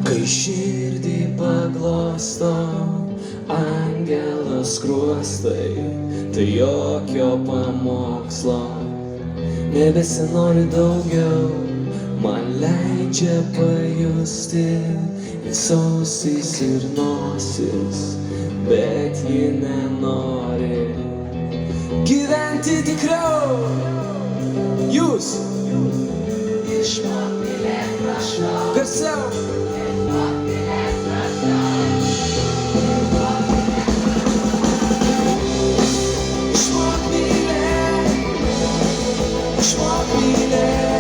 Kai širdį paglosto angelas skruostai, tai jokio pamokslo nebesinori daugiau, man leidžia pajusti visos ir nosis, bet ji nenori gyventi tikriau. Jūs išmok mylėt, prašau. Garsiau. Išmok mylėt, prašau. Išmok mylėt. Išmok mylėt.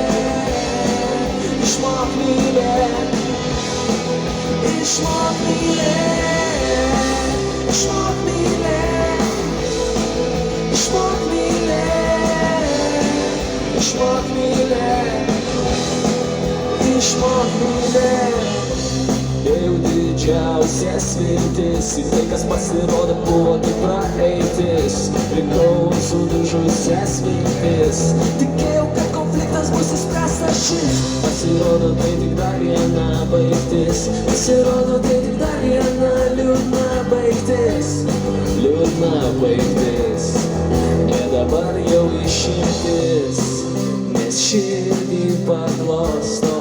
Išmok mylėt. Išmok mylėt. Išmok mylėt. Išmok mylėt. Išmok mylėt. Išmok mylėt. Dėjau didžiausias viltis į tai, kas pasirodo buvo tik praeitis. Likau sudužusias viltis, tikėjau, kad konfliktas bus išspręstas šis. Pasirodo tai tik dar viena baigtis. Pasirodo tai tik dar viena liūdna baigtis. Liūdna baigtis. Bet dabar jau išimtis, nes širdį paglosto.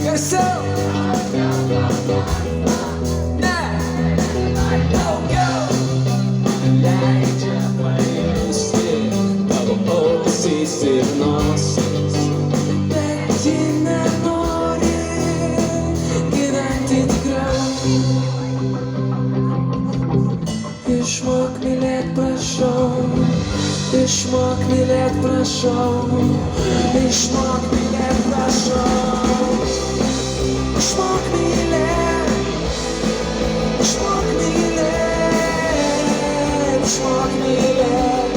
Garsiau! Ne! Daugiau! Leidžia pajusti tavo ausis ir nosis, bet ji nenori gyventi tikriau. Išmok mylėt, prašau. Išmok mylėt, prašau. Išmok mylėt, prašau. Išmok mylėt. Išmok mylėt. Išmok mylėt.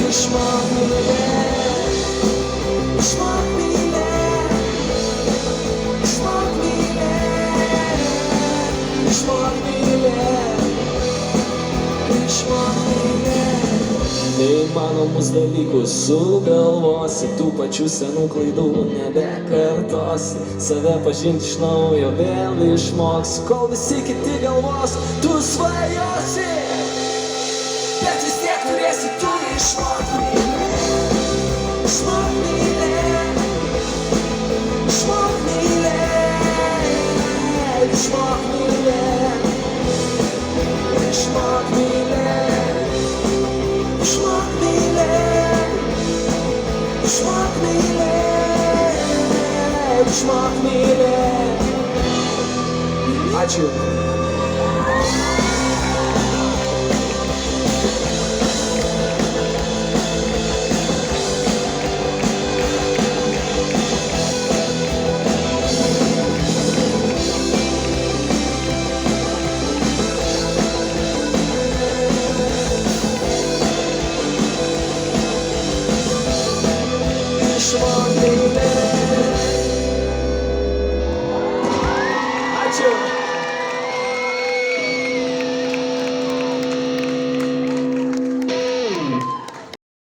Išmok mylėt. Išmok mylėt. Išmok mylėt. Išmok mylėt. Išmok mylėt. Neįmanomus dalykus sugalvosi, tų pačių senų klaidų nebekartosi. Save pažinti iš naujo vėl išmoksi, kol visi kiti galvos, tu svajosi. Bet vis tiek turėsi tu išmok mylėt. Išmok mylėt. Išmok mylėt. Išmok mylėt. Išmok mylėt. Išmok mylėt. Išmok mylėt. Išmok mylėt. Ačiū.